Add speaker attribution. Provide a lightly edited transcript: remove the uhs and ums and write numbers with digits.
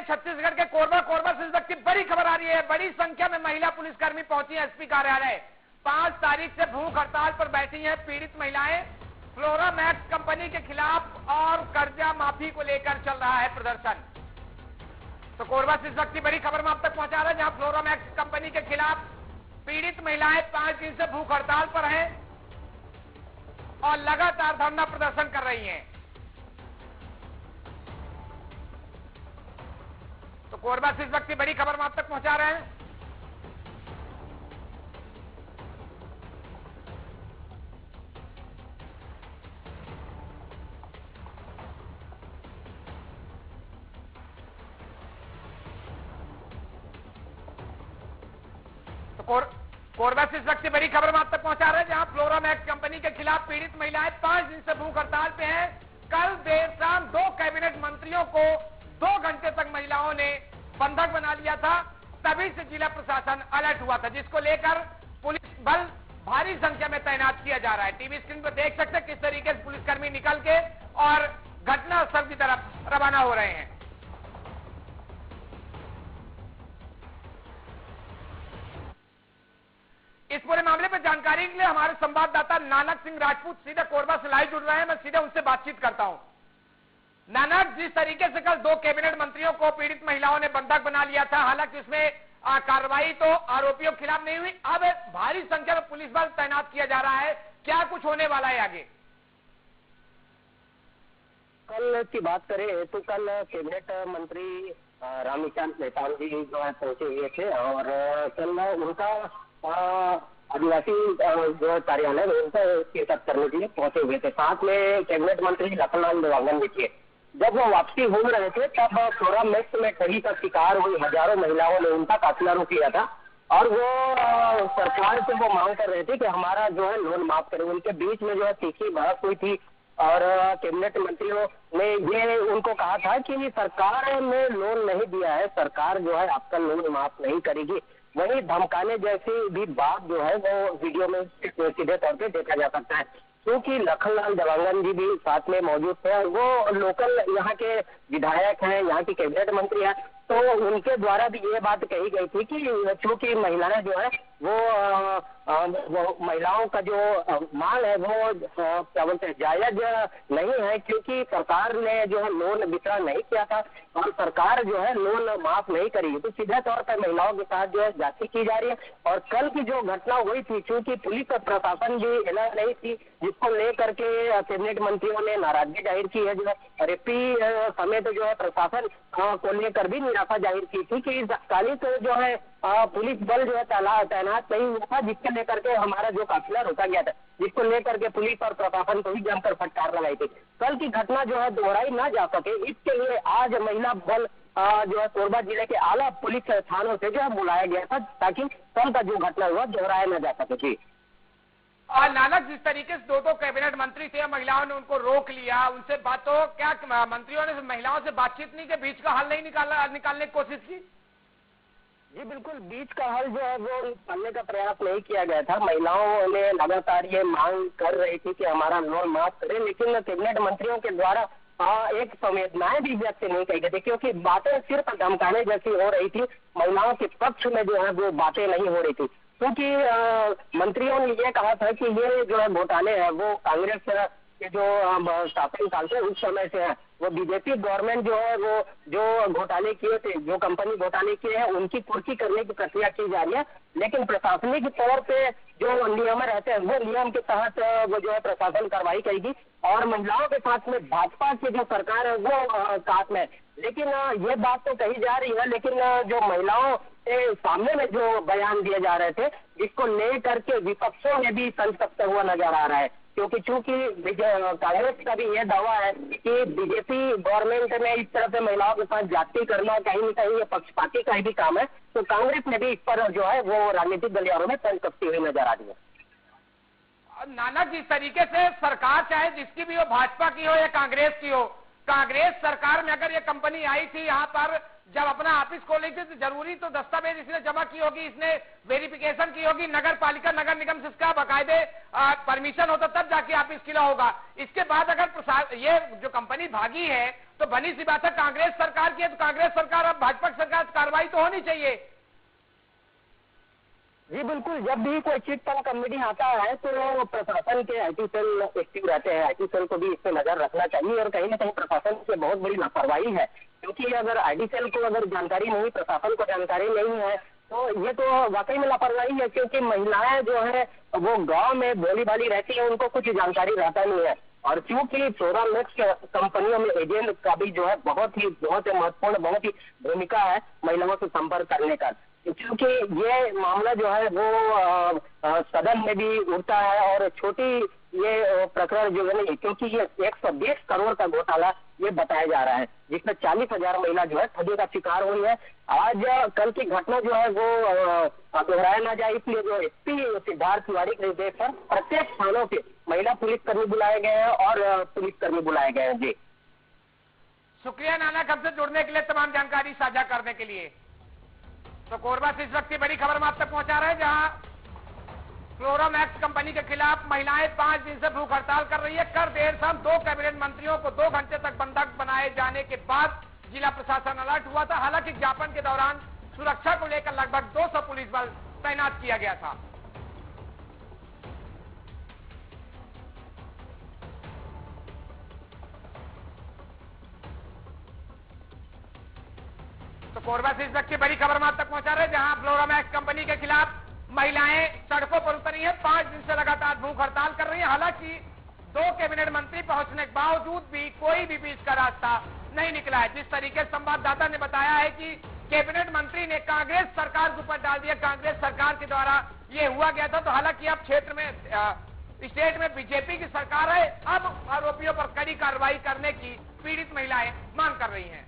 Speaker 1: छत्तीसगढ़ के कोरबा से इस वक्त की बड़ी खबर आ रही है। बड़ी संख्या में महिला पुलिसकर्मी पहुंची एसपी कार्यालय। 5 तारीख से भूख हड़ताल पर बैठी हैं पीड़ित महिलाएं। फ्लोरामैक्स कंपनी के खिलाफ और कर्जा माफी को लेकर चल रहा है प्रदर्शन। तो कोरबा से इस वक्त की बड़ी खबर में आप तक पहुंचा रहे हैं, जहां फ्लोरामैक्स कंपनी के खिलाफ पीड़ित महिलाएं 5 दिन से भूख हड़ताल पर हैं और लगातार धरना प्रदर्शन कर रही हैं। तो कोरबा से इस वक्त की बड़ी खबर में आप तक पहुंचा रहे हैं। तो कोरबा से इस वक्त की बड़ी खबर में आप तक पहुंचा रहे हैं, जहां फ्लोरामैक्स कंपनी के खिलाफ पीड़ित महिलाएं 5 दिन से भूख हड़ताल पे हैं। कल देर शाम 2 कैबिनेट मंत्रियों को 2 घंटे तक महिलाओं ने बंधक बना लिया था। तभी से जिला प्रशासन अलर्ट हुआ था, जिसको लेकर पुलिस बल भारी संख्या में तैनात किया जा रहा है। टीवी स्क्रीन पर देख सकते हैं किस तरीके से पुलिसकर्मी निकल के और घटनास्थल की तरफ रवाना हो रहे हैं। इस पूरे मामले पर जानकारी के लिए हमारे संवाददाता नानक सिंह राजपूत सीधे कोरबा से लाइव जुड़ रहे हैं। मैं सीधे उनसे बातचीत करता हूं। नानक, जिस तरीके से कल 2 कैबिनेट मंत्रियों को पीड़ित महिलाओं ने बंधक बना लिया था, हालांकि उसमें कार्रवाई तो आरोपियों के खिलाफ नहीं हुई, अब भारी संख्या में पुलिस बल तैनात किया जा रहा है। क्या कुछ होने वाला है आगे?
Speaker 2: कल की बात करें तो कल कैबिनेट मंत्री रामविचार नेताम जी जो है पहुंचे हुए थे और कल उनका आदिवासी जो कार्यालय उनका शिरकत करने के लिए पहुंचे हुए थे। साथ में कैबिनेट मंत्री लखनलाल देवांगन भी थे। जब वो वापसी हो रहे थे तब फ्लोरामैक्स में ठगी का शिकार हुई हजारों महिलाओं ने उनका काफिला रोक लिया था और वो सरकार से वो मांग कर रहे थे कि हमारा जो है लोन माफ करें। उनके बीच में जो है तीखी बहस हुई थी और कैबिनेट मंत्रियों ने ये उनको कहा था कि सरकार ने लोन नहीं दिया है, सरकार जो है आपका लोन माफ नहीं करेगी। वही धमकाने जैसी भी बात जो है वो वीडियो में सीधे तौर पे देखा जा सकता है, क्योंकि लखनलाल देवांगन जी भी साथ में मौजूद थे। वो लोकल यहाँ के विधायक हैं, यहाँ की कैबिनेट मंत्री हैं, तो उनके द्वारा भी ये बात कही गई थी कि चूंकि महिलाएं जो है वो महिलाओं का जो मांग है वो क्या बोलते हैं जायज नहीं है, क्योंकि सरकार ने जो है लोन वितरण नहीं किया था और सरकार जो है लोन माफ नहीं करेगी। तो सीधे तौर पर महिलाओं के साथ जो है जाति की जा रही है। और कल की जो घटना हुई थी, चूंकि पुलिस और प्रशासन भी अलर्ट नहीं थी, जिसको लेकर के कैबिनेट मंत्रियों ने नाराजगी जाहिर की है जो है और एपी समेत जो है प्रशासन को लेकर भी निराशा जाहिर की थी कि इस तात्कालिक जो है पुलिस बल जो है तैनात नहीं हुआ था, जिसके लेकर के हमारा जो काफिला रोका गया था, जिसको लेकर के पुलिस और प्रशासन को भी जमकर फटकार लगाई थी। कल की घटना जो है दोहराई ना जा सके, इसके लिए आज महिला बल जो है कोरबा जिले के आला पुलिस थानों से जो है बुलाया गया था, ताकि कल का जो घटना हुआ दोहराया ना जा सके। जी
Speaker 1: और नानक, जिस तरीके से 2 कैबिनेट मंत्री थे, महिलाओं ने उनको रोक लिया, उनसे बातों क्या मंत्रियों ने महिलाओं से बातचीत नहीं के बीच का हल नहीं निकालने की कोशिश की?
Speaker 2: जी बिल्कुल, बीच का हल जो है वो निकालने का प्रयास नहीं किया गया था। महिलाओं ने लगातार ये मांग कर रही थी कि हमारा लोन माफ करें, लेकिन कैबिनेट मंत्रियों के द्वारा एक संवेदनाएं भी व्यक्त नहीं की गई थी, क्योंकि बातें सिर्फ धमकाने जैसी हो रही थी। महिलाओं के पक्ष में जो है वो बातें नहीं हो रही थी, क्योंकि मंत्रियों ने ये कहा था कि ये जो है घोटाले हैं वो कांग्रेस के जो शासन काल से उस समय से है। वो बीजेपी गवर्नमेंट जो है वो जो घोटाले किए थे, जो कंपनी घोटाले किए हैं, उनकी पूर्ति करने की प्रक्रिया की जा रही है। लेकिन प्रशासनिक तौर पे जो नियम रहते हैं वो नियम के तहत वो जो है प्रशासन कार्रवाई करेगी और महिलाओं के साथ में भाजपा की जो सरकार है वो साथ में। लेकिन ये बात तो कही जा रही है, लेकिन जो महिलाओं के सामने में जो बयान दिए जा रहे थे, जिसको लेकर के विपक्षों में भी संतप्त हुआ नजर आ रहा है, क्योंकि चूंकि कांग्रेस का भी ये दावा है कि बीजेपी गवर्नमेंट में इस तरह से महिलाओं के साथ जाति करना कहीं न कहीं ये पक्षपाती का भी काम है, तो कांग्रेस ने भी इस पर जो है वो राजनीतिक गलियारों में संतप्ती हुई नजर आ रही है।
Speaker 1: नानक, जिस तरीके से सरकार चाहे जिसकी भी हो, भाजपा की हो या कांग्रेस की हो, कांग्रेस सरकार में अगर ये कंपनी आई थी यहाँ पर, जब अपना ऑफिस खोली थी, तो जरूरी तो दस्तावेज इसने जमा की होगी, इसने वेरिफिकेशन की होगी, नगर पालिका नगर निगम से इसका बाकायदे परमिशन होता तब जाके ऑफिस खुला होगा। इसके बाद अगर ये जो कंपनी भागी है तो बनी सी बात है कांग्रेस सरकार की है, तो कांग्रेस सरकार अब भाजपा सरकार कार्रवाई तो होनी चाहिए।
Speaker 2: जी बिल्कुल, जब भी कोई चिट फंड कमेटी आता है तो प्रशासन के आईटी सेल एक्टिव रहते हैं, आईटी सेल को भी इस पे नजर रखना चाहिए और कहीं ना कहीं प्रशासन से बहुत बड़ी लापरवाही है, क्योंकि अगर आईटी सेल को अगर जानकारी नहीं, प्रशासन को जानकारी नहीं है तो ये तो वाकई में लापरवाही है, क्योंकि महिलाएं जो है वो गांव में भोली भाली रहती है, उनको कुछ जानकारी रहता नहीं है। और क्योंकि फ्लोरा मैक्स कंपनियों में एजेंट का भी जो है बहुत ही महत्वपूर्ण, बहुत ही भूमिका है महिलाओं से संपर्क करने का, क्योंकि ये मामला जो है वो सदन में भी उठता है और छोटी ये प्रकरण जो है नहीं, क्योंकि ये 120 करोड़ का घोटाला ये बताया जा रहा है, जिसमें 40,000 महिला जो है ठगी का शिकार हुई है। आज कल की घटना जो है वो दोहराया ना जाए, इसलिए जो एसपी सिद्धार्थ तिवारी के निर्देश पर प्रत्येक थानों से महिला पुलिसकर्मी बुलाए गए हैं और पुलिसकर्मी बुलाए गए हैं। जी
Speaker 1: शुक्रिया नानक, हमसे जुड़ने के लिए, तमाम जानकारी साझा करने के लिए। तो कोरबा से इस वक्त की बड़ी खबर हम आप तक पहुंचा रहे हैं, जहां फ्लोरा मैक्स कंपनी के खिलाफ महिलाएं 5 दिन से भूख हड़ताल कर रही है। कल देर शाम 2 कैबिनेट मंत्रियों को 2 घंटे तक बंधक बनाए जाने के बाद जिला प्रशासन अलर्ट हुआ था। हालांकि ज्ञापन के दौरान सुरक्षा को लेकर लगभग 200 पुलिस बल तैनात किया गया था। तो कोरबा से इस वक्त की बड़ी खबर हम आप तक पहुंचा रहे हैं, जहां फ्लोरा मैक्स कंपनी के खिलाफ महिलाएं सड़कों पर उतरी हैं, 5 दिन से लगातार भूख हड़ताल कर रही हैं। हालांकि 2 कैबिनेट मंत्री पहुंचने के बावजूद भी कोई भी बीच का रास्ता नहीं निकला है। जिस तरीके से संवाददाता ने बताया है कि कैबिनेट मंत्री ने कांग्रेस सरकार के ऊपर डाल दिया, कांग्रेस सरकार के द्वारा ये हुआ गया था। तो हालांकि अब क्षेत्र में स्टेट में बीजेपी की सरकार है, अब आरोपियों पर कड़ी कार्रवाई करने की पीड़ित महिलाएं मांग कर रही हैं।